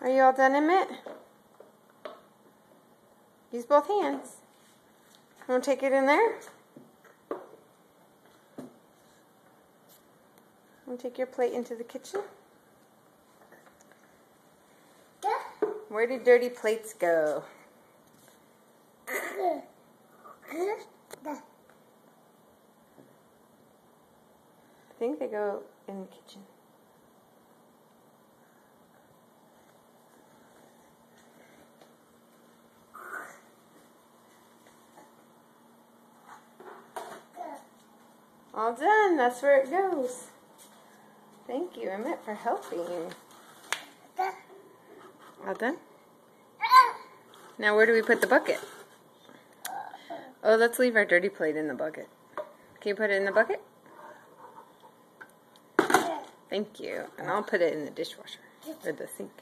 Are you all done, Emmett? Use both hands. Want to take it in there? Want to take your plate into the kitchen? Where did dirty plates go? I think they go in the kitchen. All done. That's where it goes. Thank you, Emmett, for helping. All done? Now where do we put the bucket? Oh, let's leave our dirty plate in the bucket. Can you put it in the bucket? Thank you. And I'll put it in the dishwasher or the sink.